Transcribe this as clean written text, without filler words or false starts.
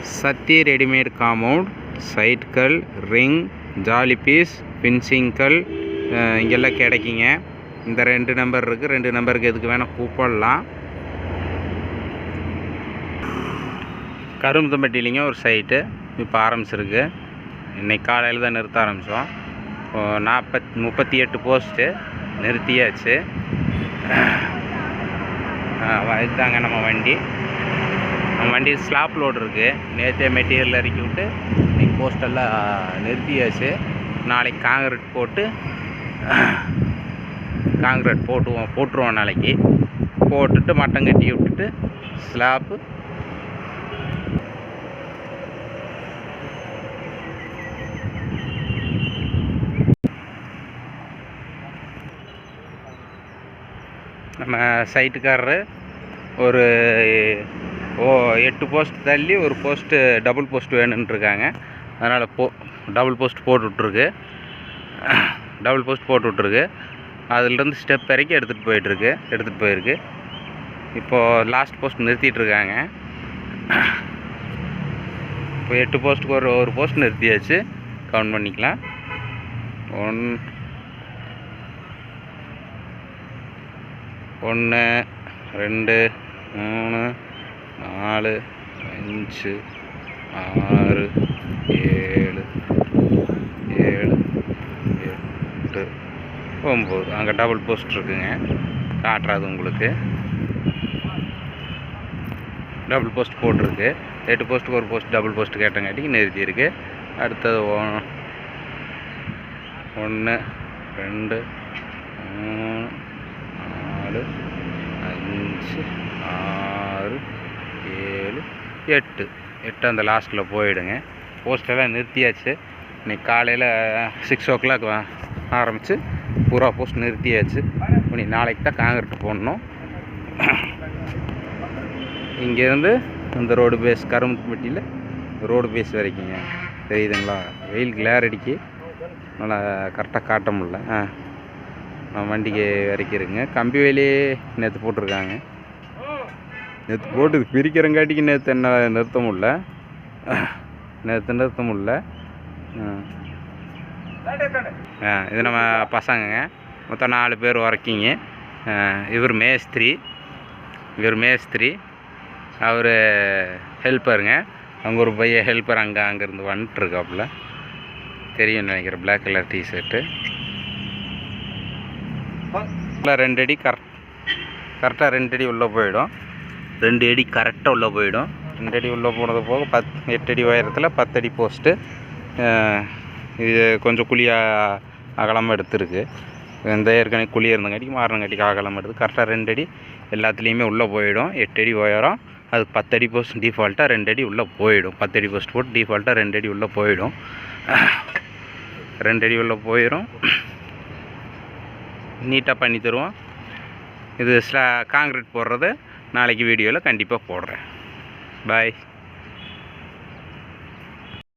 சத்தி readymade compound, side கல், ring, jolly piece, பின்சிங் கல் இங்கெல்லாம் கிடைக்குங்க. இந்த 2 நம்பர் இருக்குது. 2 நம்பருக்கு எதுக்கு வேணால் கூப்பிடலாம். கரும்புத்தம்பட்டிலிங்க ஒரு சைட்டு இப்போ ஆரம்பிச்சிருக்கு. இன்றைக்கி காலையில் தான் நிறுத்த ஆரம்பித்தோம். 38 போஸ்ட்டு நிறுத்தியாச்சு. இதுதாங்க நம்ம வண்டி ஸ்லாப் லோடு இருக்குது. நேற்றே மெட்டீரியல் இறக்கி விட்டு இன்றைக்கி போஸ்டெல்லாம் நிறுத்தியாச்சு. நாளைக்கு காங்கிரீட் போட்டுருவோம். நாளைக்கு போட்டுட்டு மட்டம் கட்டி விட்டுட்டு ஸ்லாப்பு நம்ம சைட்டுக்காரரு ஒரு 8 போஸ்ட் தள்ளி ஒரு போஸ்ட்டு டபுள் போஸ்ட் வேணுன்ட்ருக்காங்க. அதனால் டபுள் போஸ்ட் போட்டு விட்ருக்கு. அதிலிருந்து ஸ்டெப் இறக்கி எடுத்துகிட்டு போயிருக்கு. இப்போது லாஸ்ட் போஸ்ட் நிறுத்திட்டுருக்காங்க. இப்போ 8 போஸ்ட்டுக்கு ஒரு போஸ்ட் நிறுத்தியாச்சு. கவுண்ட் பண்ணிக்கலாம். 1 2 3 4 5 6 7 8 9 அங்கே டபுள் போஸ்ட் இருக்குங்க. காட்டுறாது உங்களுக்கு. டபுள் போஸ்ட் போட்டிருக்கு. 8 போஸ்ட்டுக்கு ஒரு போஸ்ட் டபுள் போஸ்ட் கேட்டங்காட்டிக்கு நிறுத்தியிருக்கு. அடுத்தது 1 2 3 4 5 6 7 8 அந்த லாஸ்ட்டில் போயிடுங்க. போஸ்டெல்லாம் நிறுத்தியாச்சு. இன்றைக்கி காலையில் 6 o'clock ஆரம்பித்து பூரா போஸ்ட் நிறுத்தியாச்சு. இன்னைக்கு நாளைக்கு தான் காங்கிரீட் போடணும். இங்கேருந்து இந்த ரோடு பேஸ் கரும்புப்பட்டியில் ரோடு பேஸ் வரைக்குங்க. தெரியுதுங்களா? வெயில் கிளேர் அடிக்கி நல்லா கரெக்டாக காட்ட முடியல. நம்ம வண்டிக்கு இறக்கிருங்க. கம்பி வேலையே நேற்று போட்டிருக்காங்க. நேற்று போட்டு பிரிக்கிறங்காட்டிக்கு நேற்று என்ன நிறுத்த முடியல. இது நம்ம பசங்க மொத்தம் 4 பேர் ஒர்க்கிங்க. இவர் மேஸ்திரி, அவர் ஹெல்ப்பருங்க. அங்கே ஒரு பையன் ஹெல்ப்பர் அங்கேருந்து வந்துட்டுருக்காப்புல. தெரியும்னு நினைக்கிறேன். Black colour T shirt. 2 அடி கரெக்டாக 2 அடி உள்ளே போயிடும். 2 அடி கரெக்டாக உள்ளே போயிடும். 2 அடி உள்ளே போனது போக 8 அடி உயரத்தில் 10 அடி போஸ்ட்டு. இது கொஞ்சம் குழியாக அகலமாக எடுத்துருக்கு. இந்த ஏற்கனவே குழியாக இருந்தங்காட்டிக்கு மாறினங்காட்டிக்கு அகலமாக எடுத்து கரெக்டாக 2 அடி எல்லாத்துலேயுமே உள்ளே போயிடும். 8 அடி உயரம். அது 10 அடி போஸ்ட் டிஃபால்ட்டாக 2 அடி உள்ளே போயிடும். 10 அடி போஸ்ட் போட்டு டிஃபால்ட்டாக 2 அடி உள்ளே போயிடும். 2 அடி உள்ளே போயிடும். நீட்டாக பண்ணி தருவோம். இது காங்கிரீட் போடுறது நாளைக்கு வீடியோவில் கண்டிப்பாக போடுறேன். பாய்.